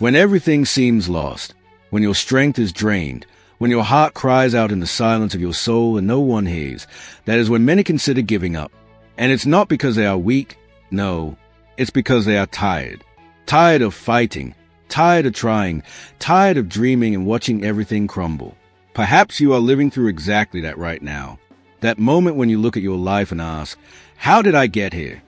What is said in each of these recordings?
When everything seems lost, when your strength is drained, when your heart cries out in the silence of your soul and no one hears, that is when many consider giving up. And it's not because they are weak, no, it's because they are tired. Tired of fighting, tired of trying, tired of dreaming and watching everything crumble. Perhaps you are living through exactly that right now. That moment when you look at your life and ask, how did I get here?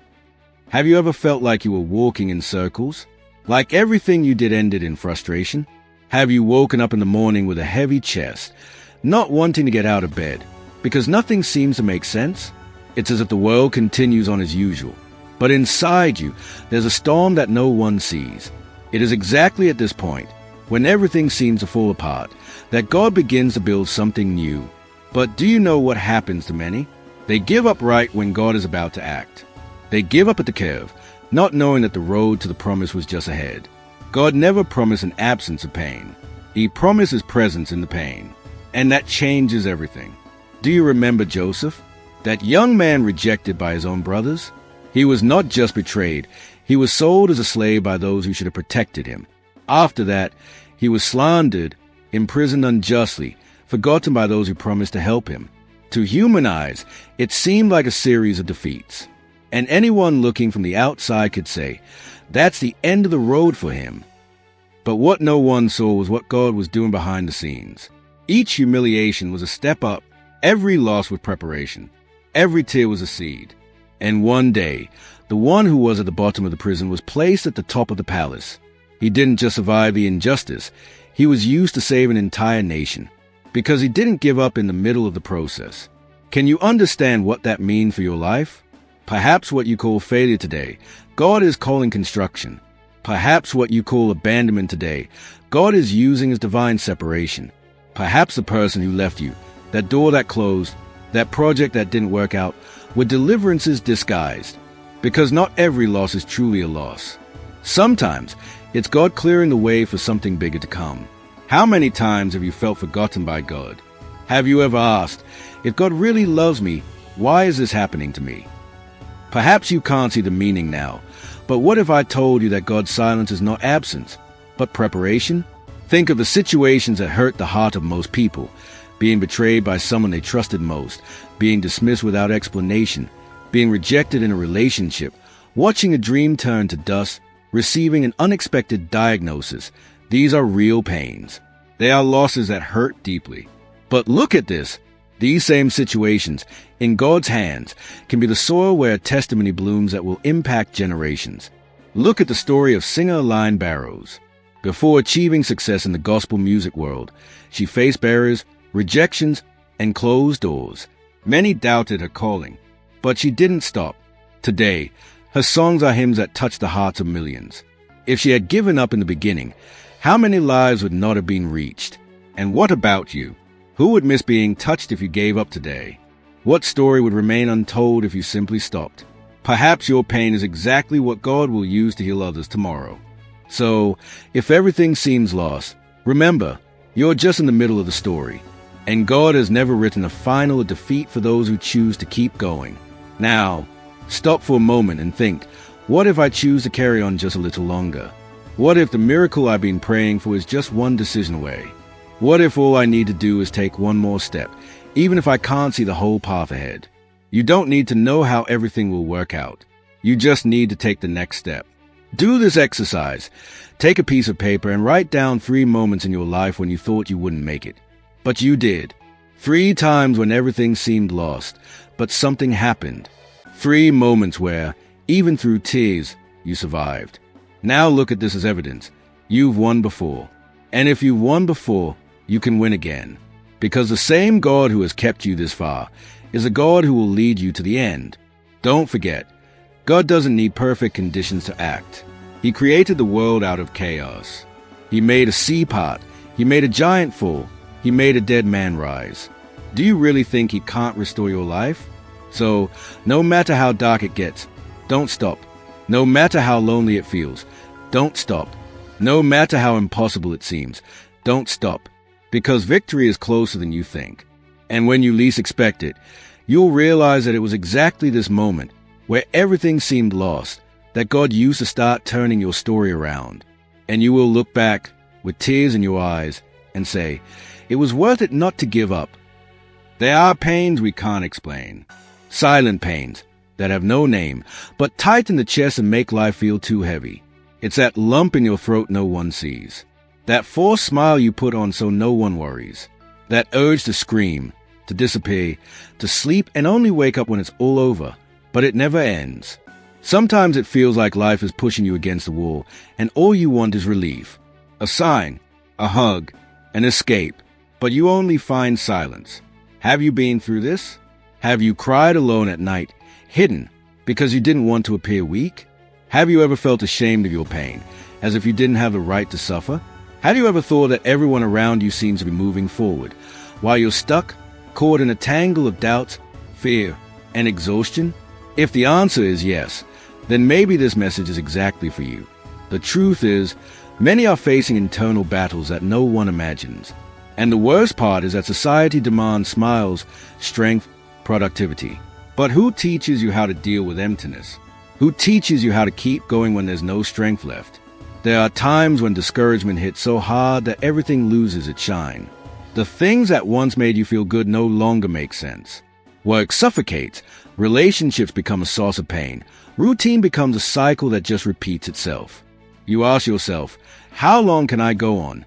Have you ever felt like you were walking in circles? Like everything you did ended in frustration? Have you woken up in the morning with a heavy chest, not wanting to get out of bed, because nothing seems to make sense? It's as if the world continues on as usual. But inside you, there's a storm that no one sees. It is exactly at this point, when everything seems to fall apart, that God begins to build something new. But do you know what happens to many? They give up right when God is about to act. They give up at the curve, not knowing that the road to the promise was just ahead. God never promised an absence of pain. He promised his presence in the pain. And that changes everything. Do you remember Joseph? That young man rejected by his own brothers? He was not just betrayed. He was sold as a slave by those who should have protected him. After that, he was slandered, imprisoned unjustly, forgotten by those who promised to help him. To human eyes, it seemed like a series of defeats. And anyone looking from the outside could say, that's the end of the road for him. But what no one saw was what God was doing behind the scenes. Each humiliation was a step up, every loss was preparation, every tear was a seed. And one day, the one who was at the bottom of the prison was placed at the top of the palace. He didn't just survive the injustice, he was used to save an entire nation, because he didn't give up in the middle of the process. Can you understand what that means for your life? Perhaps what you call failure today, God is calling construction. Perhaps what you call abandonment today, God is using as divine separation. Perhaps the person who left you, that door that closed, that project that didn't work out, were deliverances disguised. Because not every loss is truly a loss. Sometimes it's God clearing the way for something bigger to come. How many times have you felt forgotten by God? Have you ever asked, if God really loves me, why is this happening to me? Perhaps you can't see the meaning now, but what if I told you that God's silence is not absence, but preparation? Think of the situations that hurt the heart of most people. Being betrayed by someone they trusted most, being dismissed without explanation, being rejected in a relationship, watching a dream turn to dust, receiving an unexpected diagnosis. These are real pains. They are losses that hurt deeply. But look at this. These same situations, in God's hands, can be the soil where a testimony blooms that will impact generations. Look at the story of singer Elaine Barrows. Before achieving success in the gospel music world, she faced barriers, rejections, and closed doors. Many doubted her calling, but she didn't stop. Today, her songs are hymns that touch the hearts of millions. If she had given up in the beginning, how many lives would not have been reached? And what about you? Who would miss being touched if you gave up today? What story would remain untold if you simply stopped? Perhaps your pain is exactly what God will use to heal others tomorrow. So, if everything seems lost, remember, you're just in the middle of the story. And God has never written a final defeat for those who choose to keep going. Now, stop for a moment and think, what if I choose to carry on just a little longer? What if the miracle I've been praying for is just one decision away? What if all I need to do is take one more step, even if I can't see the whole path ahead? You don't need to know how everything will work out. You just need to take the next step. Do this exercise. Take a piece of paper and write down 3 moments in your life when you thought you wouldn't make it. But you did. 3 times when everything seemed lost, but something happened. 3 moments where, even through tears, you survived. Now look at this as evidence. You've won before. And if you've won before, you can win again. Because the same God who has kept you this far is a God who will lead you to the end. Don't forget, God doesn't need perfect conditions to act. He created the world out of chaos. He made a sea part. He made a giant fall. He made a dead man rise. Do you really think he can't restore your life? So, no matter how dark it gets, don't stop. No matter how lonely it feels, don't stop. No matter how impossible it seems, don't stop. Because victory is closer than you think. And when you least expect it, you'll realize that it was exactly this moment, where everything seemed lost, that God used to start turning your story around. And you will look back with tears in your eyes and say, it was worth it not to give up. There are pains we can't explain. Silent pains that have no name, but tighten the chest and make life feel too heavy. It's that lump in your throat no one sees. That forced smile you put on so no one worries. That urge to scream, to disappear, to sleep and only wake up when it's all over, but it never ends. Sometimes it feels like life is pushing you against the wall, and all you want is relief. A sign, a hug, an escape, but you only find silence. Have you been through this? Have you cried alone at night, hidden, because you didn't want to appear weak? Have you ever felt ashamed of your pain, as if you didn't have the right to suffer? Have you ever thought that everyone around you seems to be moving forward, while you're stuck, caught in a tangle of doubts, fear, and exhaustion? If the answer is yes, then maybe this message is exactly for you. The truth is, many are facing internal battles that no one imagines. And the worst part is that society demands smiles, strength, productivity. But who teaches you how to deal with emptiness? Who teaches you how to keep going when there's no strength left? There are times when discouragement hits so hard that everything loses its shine. The things that once made you feel good no longer make sense. Work suffocates, relationships become a source of pain, routine becomes a cycle that just repeats itself. You ask yourself, how long can I go on?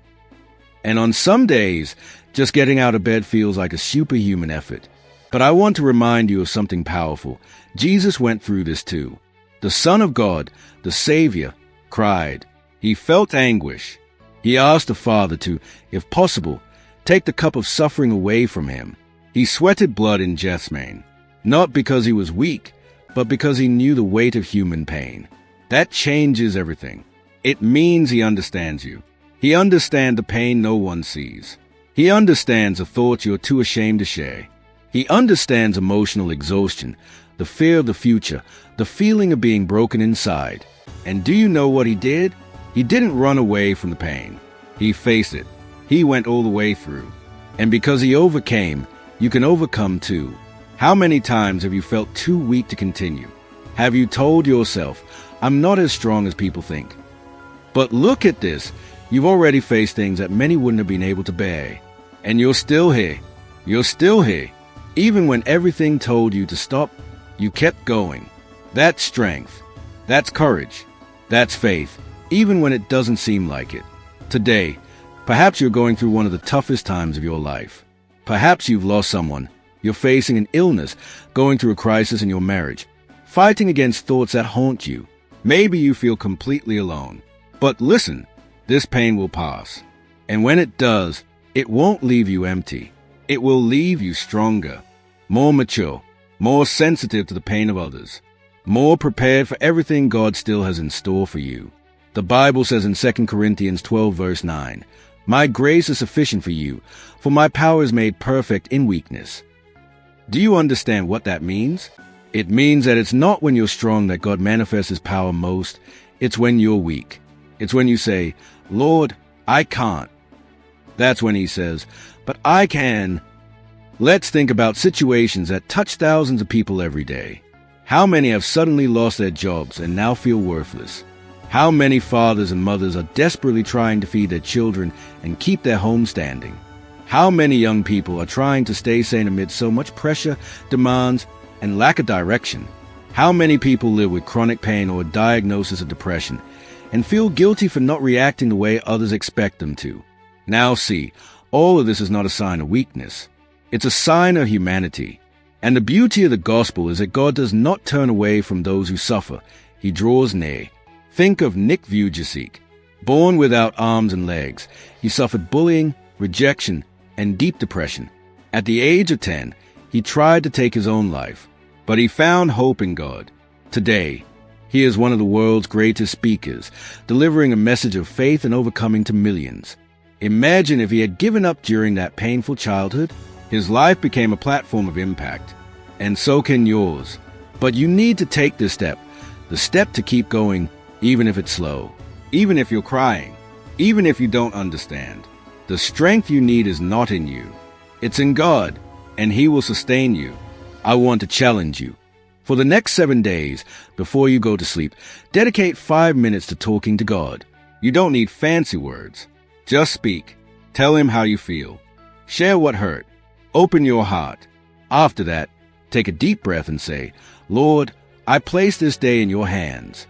And on some days, just getting out of bed feels like a superhuman effort. But I want to remind you of something powerful. Jesus went through this too. The Son of God, the Savior, cried. He felt anguish. He asked the Father to, if possible, take the cup of suffering away from him. He sweated blood in Gethsemane, not because he was weak, but because he knew the weight of human pain. That changes everything. It means he understands you. He understands the pain no one sees. He understands the thoughts you're too ashamed to share. He understands emotional exhaustion, the fear of the future, the feeling of being broken inside. And do you know what he did? He didn't run away from the pain. He faced it. He went all the way through. And because he overcame, you can overcome too. How many times have you felt too weak to continue? Have you told yourself, I'm not as strong as people think? But look at this. You've already faced things that many wouldn't have been able to bear. And you're still here. You're still here. Even when everything told you to stop, you kept going. That's strength. That's courage. That's faith, even when it doesn't seem like it. Today, perhaps you're going through one of the toughest times of your life. Perhaps you've lost someone. You're facing an illness, going through a crisis in your marriage, fighting against thoughts that haunt you. Maybe you feel completely alone. But listen, this pain will pass. And when it does, it won't leave you empty. It will leave you stronger, more mature, more sensitive to the pain of others, more prepared for everything God still has in store for you. The Bible says in 2 Corinthians 12 verse 9, My grace is sufficient for you, for my power is made perfect in weakness. Do you understand what that means? It means that it's not when you're strong that God manifests his power most. It's when you're weak. It's when you say, Lord, I can't. That's when he says, but I can. Let's think about situations that touch thousands of people every day. How many have suddenly lost their jobs and now feel worthless? How many fathers and mothers are desperately trying to feed their children and keep their home standing? How many young people are trying to stay sane amid so much pressure, demands, and lack of direction? How many people live with chronic pain or a diagnosis of depression and feel guilty for not reacting the way others expect them to? Now see, all of this is not a sign of weakness. It's a sign of humanity. And the beauty of the gospel is that God does not turn away from those who suffer. He draws near. Think of Nick Vujicic. Born without arms and legs, he suffered bullying, rejection, and deep depression. At the age of 10, he tried to take his own life, but he found hope in God. Today, he is one of the world's greatest speakers, delivering a message of faith and overcoming to millions. Imagine if he had given up during that painful childhood. His life became a platform of impact, and so can yours. But you need to take this step, the step to keep going, even if it's slow, even if you're crying, even if you don't understand. The strength you need is not in you. It's in God, and he will sustain you. I want to challenge you. For the next 7 days, before you go to sleep, dedicate 5 minutes to talking to God. You don't need fancy words. Just speak. Tell him how you feel. Share what hurt. Open your heart. After that, take a deep breath and say, Lord, I place this day in your hands.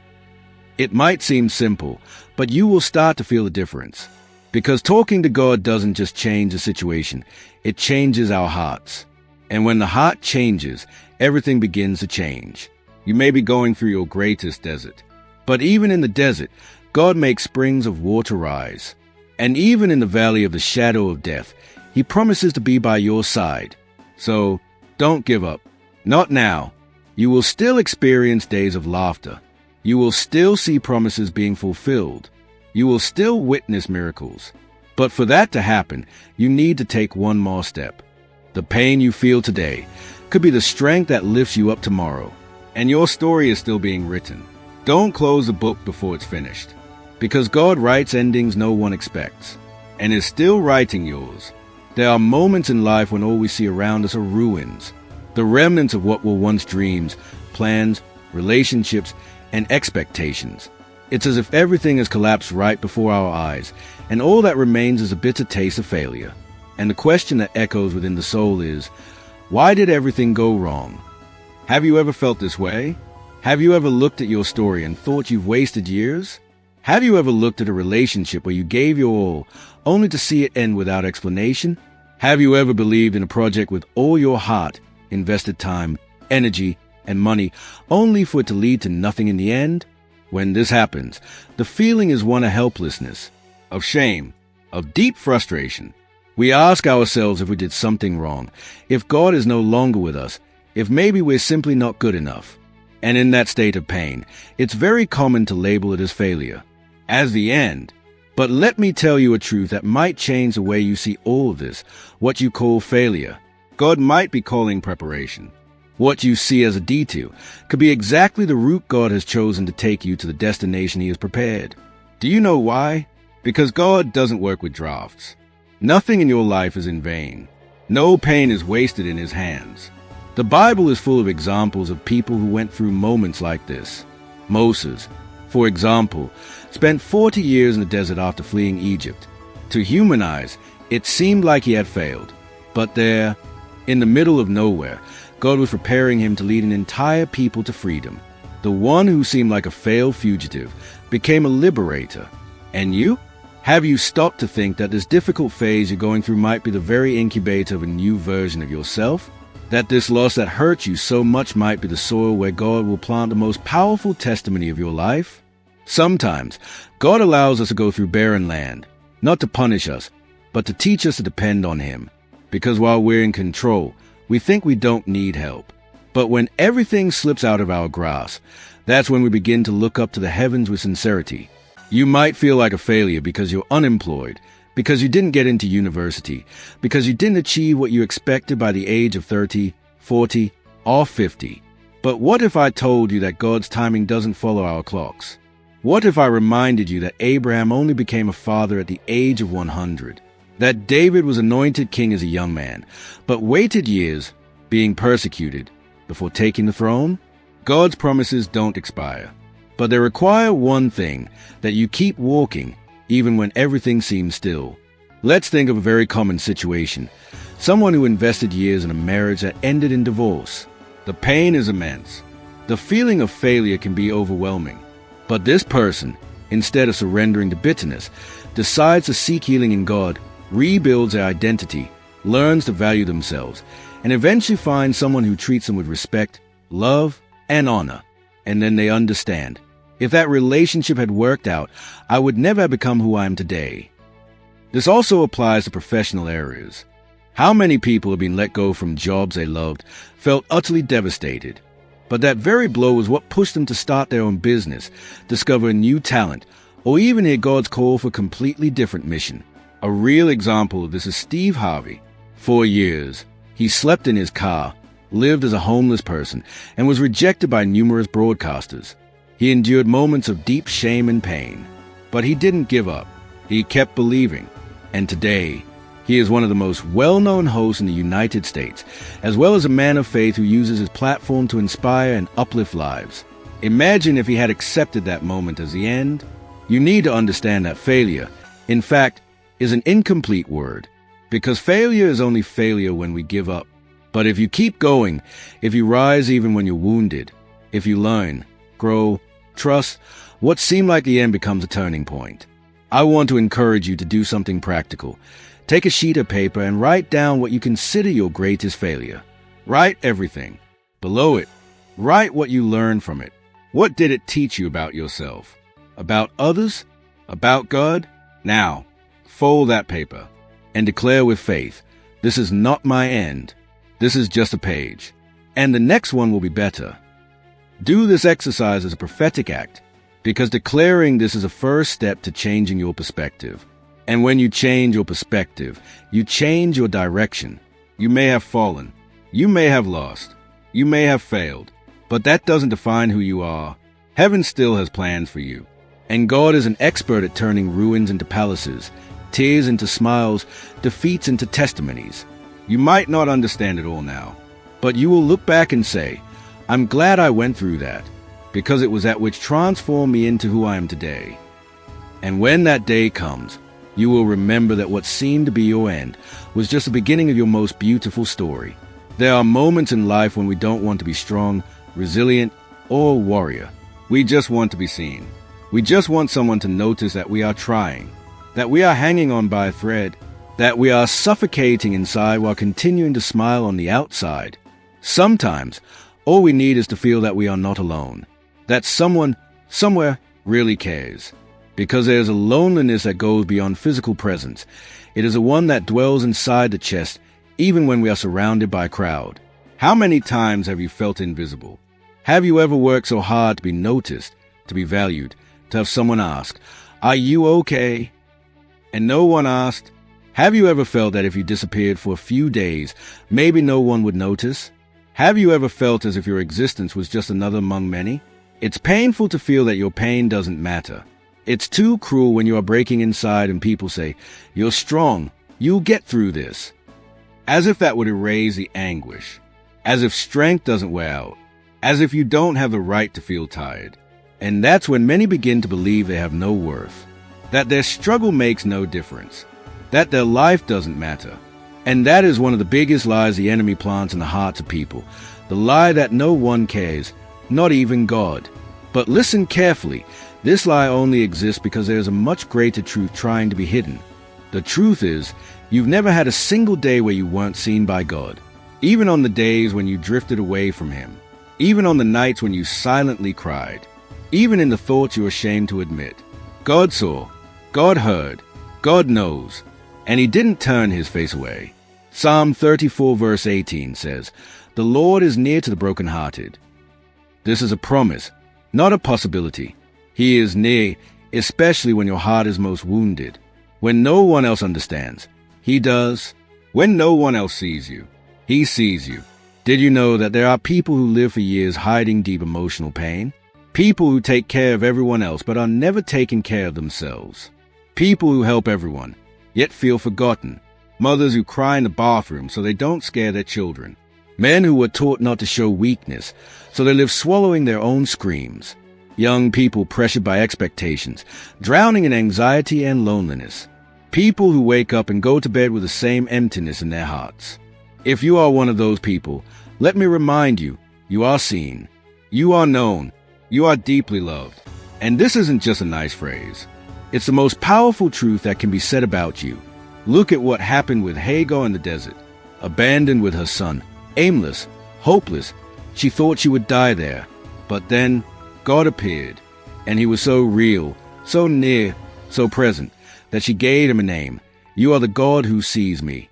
It might seem simple, but you will start to feel the difference. Because talking to God doesn't just change the situation, it changes our hearts. And when the heart changes, everything begins to change. You may be going through your greatest desert, but even in the desert, God makes springs of water rise. And even in the valley of the shadow of death, He promises to be by your side. So, don't give up. Not now. You will still experience days of laughter. You will still see promises being fulfilled. You will still witness miracles. But for that to happen, you need to take one more step. The pain you feel today could be the strength that lifts you up tomorrow. And your story is still being written. Don't close the book before it's finished. Because God writes endings no one expects, and is still writing yours. There are moments in life when all we see around us are ruins, the remnants of what were once dreams, plans, relationships, and expectations. It's as if everything has collapsed right before our eyes, and all that remains is a bitter taste of failure. And the question that echoes within the soul is, why did everything go wrong? Have you ever felt this way? Have you ever looked at your story and thought you've wasted years? Have you ever looked at a relationship where you gave your all, only to see it end without explanation? Have you ever believed in a project with all your heart, invested time, energy, and money, only for it to lead to nothing in the end? When this happens, the feeling is one of helplessness, of shame, of deep frustration. We ask ourselves if we did something wrong, if God is no longer with us, if maybe we're simply not good enough. And in that state of pain, it's very common to label it as failure, as the end. But let me tell you a truth that might change the way you see all of this, what you call failure. God might be calling preparation. What you see as a detour could be exactly the route God has chosen to take you to the destination He has prepared. Do you know why? Because God doesn't work with drafts. Nothing in your life is in vain. No pain is wasted in His hands. The Bible is full of examples of people who went through moments like this. Moses, for example, spent 40 years in the desert after fleeing Egypt. To human eyes, it seemed like he had failed. But there, in the middle of nowhere, God was preparing him to lead an entire people to freedom. The one who seemed like a failed fugitive became a liberator. And you? Have you stopped to think that this difficult phase you're going through might be the very incubator of a new version of yourself? That this loss that hurt you so much might be the soil where God will plant the most powerful testimony of your life? Sometimes, God allows us to go through barren land, not to punish us, but to teach us to depend on Him. Because while we're in control, we think we don't need help. But when everything slips out of our grasp, that's when we begin to look up to the heavens with sincerity. You might feel like a failure because you're unemployed, because you didn't get into university, because you didn't achieve what you expected by the age of 30, 40, or 50. But what if I told you that God's timing doesn't follow our clocks? What if I reminded you that Abraham only became a father at the age of 100? That David was anointed king as a young man, but waited years, being persecuted, before taking the throne? God's promises don't expire, but they require one thing, that you keep walking, even when everything seems still. Let's think of a very common situation. Someone who invested years in a marriage that ended in divorce. The pain is immense. The feeling of failure can be overwhelming. But this person, instead of surrendering to bitterness, decides to seek healing in God, rebuilds their identity, learns to value themselves, and eventually finds someone who treats them with respect, love, and honor. And then they understand. If that relationship had worked out, I would never have become who I am today. This also applies to professional areas. How many people have been let go from jobs they loved, felt utterly devastated? But that very blow was what pushed them to start their own business, discover a new talent, or even hear God's call for a completely different mission. A real example of this is Steve Harvey. For years, he slept in his car, lived as a homeless person, and was rejected by numerous broadcasters. He endured moments of deep shame and pain, but he didn't give up. He kept believing, and today, he is one of the most well-known hosts in the United States, as well as a man of faith who uses his platform to inspire and uplift lives. Imagine if he had accepted that moment as the end. You need to understand that failure, in fact, is an incomplete word, because failure is only failure when we give up. But if you keep going, if you rise even when you're wounded, if you learn, grow, trust, what seemed like the end becomes a turning point. I want to encourage you to do something practical. Take a sheet of paper and write down what you consider your greatest failure. Write everything. Below it, write what you learned from it. What did it teach you about yourself? About others? About God? Now, fold that paper and declare with faith, this is not my end. This is just a page. And the next one will be better. Do this exercise as a prophetic act, because declaring this is a first step to changing your perspective. And when you change your perspective, you change your direction. You may have fallen. You may have lost. You may have failed. But that doesn't define who you are. Heaven still has plans for you. And God is an expert at turning ruins into palaces, tears into smiles, defeats into testimonies. You might not understand it all now, but you will look back and say, I'm glad I went through that, because it was that which transformed me into who I am today. And when that day comes, you will remember that what seemed to be your end was just the beginning of your most beautiful story. There are moments in life when we don't want to be strong, resilient, or a warrior. We just want to be seen. We just want someone to notice that we are trying, that we are hanging on by a thread, that we are suffocating inside while continuing to smile on the outside. Sometimes, all we need is to feel that we are not alone, that someone, somewhere, really cares. Because there is a loneliness that goes beyond physical presence. It is a one that dwells inside the chest, even when we are surrounded by a crowd. How many times have you felt invisible? Have you ever worked so hard to be noticed, to be valued, to have someone ask, "Are you okay?" And no one asked? Have you ever felt that if you disappeared for a few days, maybe no one would notice? Have you ever felt as if your existence was just another among many? It's painful to feel that your pain doesn't matter. It's too cruel when you are breaking inside and people say, "You're strong, you'll get through this." As if that would erase the anguish. As if strength doesn't wear out. As if you don't have the right to feel tired. And that's when many begin to believe they have no worth. That their struggle makes no difference. That their life doesn't matter. And that is one of the biggest lies the enemy plants in the hearts of people. The lie that no one cares, not even God. But listen carefully. This lie only exists because there is a much greater truth trying to be hidden. The truth is, you've never had a single day where you weren't seen by God. Even on the days when you drifted away from Him. Even on the nights when you silently cried. Even in the thoughts you're ashamed to admit. God saw. God heard. God knows. And He didn't turn His face away. Psalm 34 verse 18 says, "The Lord is near to the brokenhearted." This is a promise, not a possibility. He is near, especially when your heart is most wounded. When no one else understands, He does. When no one else sees you, He sees you. Did you know that there are people who live for years hiding deep emotional pain? People who take care of everyone else but are never taking care of themselves. People who help everyone, yet feel forgotten. Mothers who cry in the bathroom so they don't scare their children. Men who were taught not to show weakness, so they live swallowing their own screams. Young people pressured by expectations, drowning in anxiety and loneliness. People who wake up and go to bed with the same emptiness in their hearts. If you are one of those people, let me remind you, you are seen. You are known. You are deeply loved. And this isn't just a nice phrase. It's the most powerful truth that can be said about you. Look at what happened with Hagar in the desert. Abandoned with her son, aimless, hopeless. She thought she would die there. But then God appeared, and He was so real, so near, so present, that she gave Him a name. You are the God who sees me.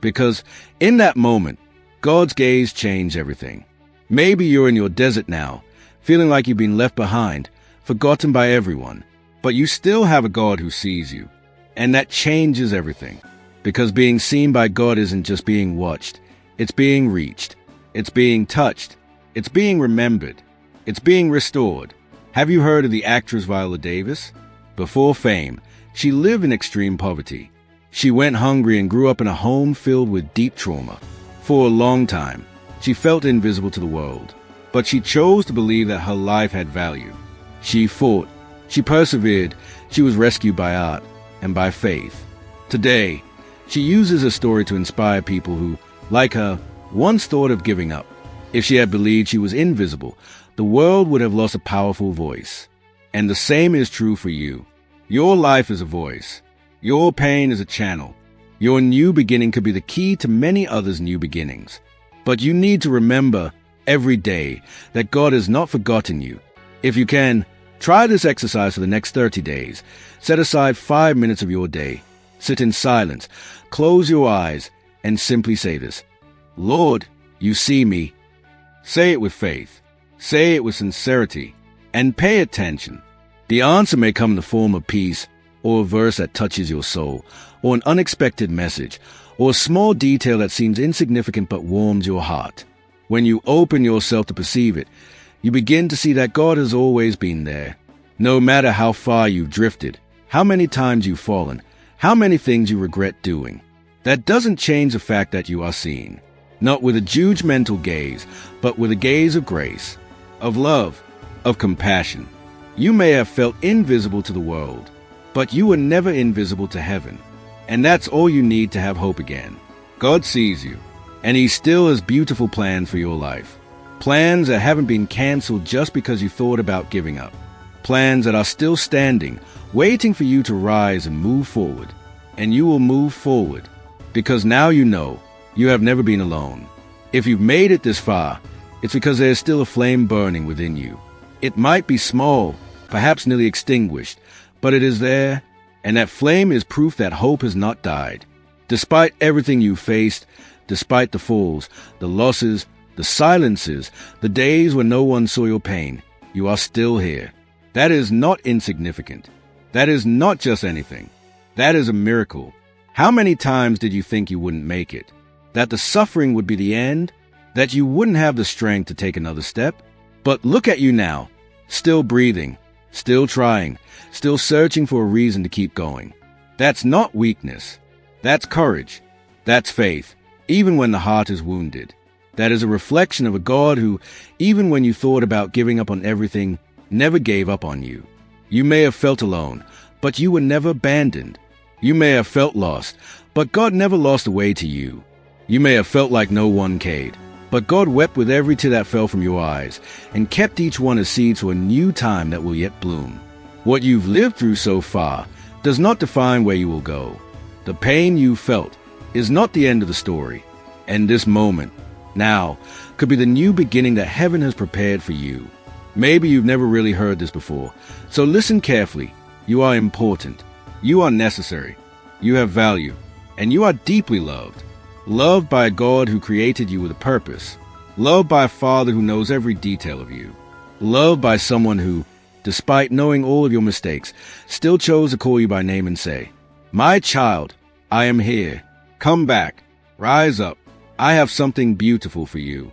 Because in that moment, God's gaze changed everything. Maybe you're in your desert now, feeling like you've been left behind, forgotten by everyone. But you still have a God who sees you. And that changes everything. Because being seen by God isn't just being watched. It's being reached. It's being touched. It's being remembered. It's being restored. Have you heard of the actress Viola Davis? Before fame, she lived in extreme poverty. She went hungry and grew up in a home filled with deep trauma. For a long time, she felt invisible to the world. But she chose to believe that her life had value. She fought. She persevered. She was rescued by art and by faith. Today, she uses her story to inspire people who, like her, once thought of giving up. If she had believed she was invisible, the world would have lost a powerful voice. And the same is true for you. Your life is a voice. Your pain is a channel. Your new beginning could be the key to many others' new beginnings. But you need to remember every day that God has not forgotten you. If you can, try this exercise for the next 30 days. Set aside 5 minutes of your day. Sit in silence, close your eyes, and simply say this: Lord, you see me. Say it with faith. Say it with sincerity. And pay attention. The answer may come in the form of peace, or a verse that touches your soul, or an unexpected message, or a small detail that seems insignificant but warms your heart. When you open yourself to perceive it, you begin to see that God has always been there. No matter how far you've drifted, how many times you've fallen, how many things you regret doing, that doesn't change the fact that you are seen. Not with a judgmental gaze, but with a gaze of grace, of love, of compassion. You may have felt invisible to the world, but you were never invisible to heaven. And that's all you need to have hope again. God sees you, and He still has beautiful plans for your life. Plans that haven't been canceled just because you thought about giving up. Plans that are still standing, waiting for you to rise and move forward. And you will move forward, because now you know you have never been alone. If you've made it this far, it's because there is still a flame burning within you. It might be small, perhaps nearly extinguished, but it is there, and that flame is proof that hope has not died. Despite everything you faced, despite the falls, the losses, the silences, the days when no one saw your pain, you are still here. That is not insignificant. That is not just anything. That is a miracle. How many times did you think you wouldn't make it? That the suffering would be the end? That you wouldn't have the strength to take another step? But look at you now, still breathing, still trying, still searching for a reason to keep going. That's not weakness. That's courage. That's faith, even when the heart is wounded. That is a reflection of a God who, even when you thought about giving up on everything, never gave up on you. You may have felt alone, but you were never abandoned. You may have felt lost, but God never lost the way to you. You may have felt like no one cared, but God wept with every tear that fell from your eyes, and kept each one a seed for a new time that will yet bloom. What you've lived through so far does not define where you will go. The pain you felt is not the end of the story, and this moment, now, could be the new beginning that heaven has prepared for you. Maybe you've never really heard this before, so listen carefully. You are important. You are necessary. You have value, and you are deeply loved. Loved by a God who created you with a purpose. Loved by a Father who knows every detail of you. Loved by someone who, despite knowing all of your mistakes, still chose to call you by name and say, "My child, I am here. Come back. Rise up. I have something beautiful for you."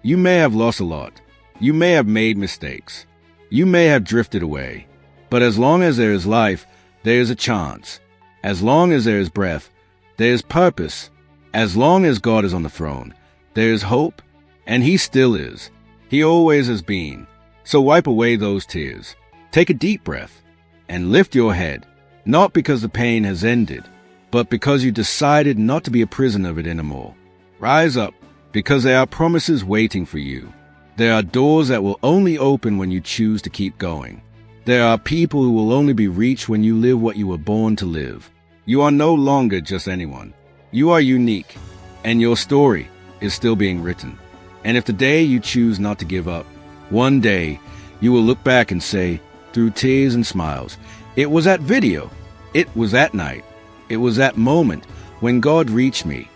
You may have lost a lot. You may have made mistakes. You may have drifted away. But as long as there is life, there is a chance. As long as there is breath, there is purpose. As long as God is on the throne, there is hope, and He still is. He always has been. So wipe away those tears. Take a deep breath and lift your head, not because the pain has ended, but because you decided not to be a prisoner of it anymore. Rise up, because there are promises waiting for you. There are doors that will only open when you choose to keep going. There are people who will only be reached when you live what you were born to live. You are no longer just anyone. You are unique, and your story is still being written. And if today you choose not to give up, one day you will look back and say, through tears and smiles, "It was that video. It was that night. It was that moment when God reached me."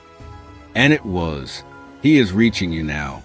And it was. He is reaching you now.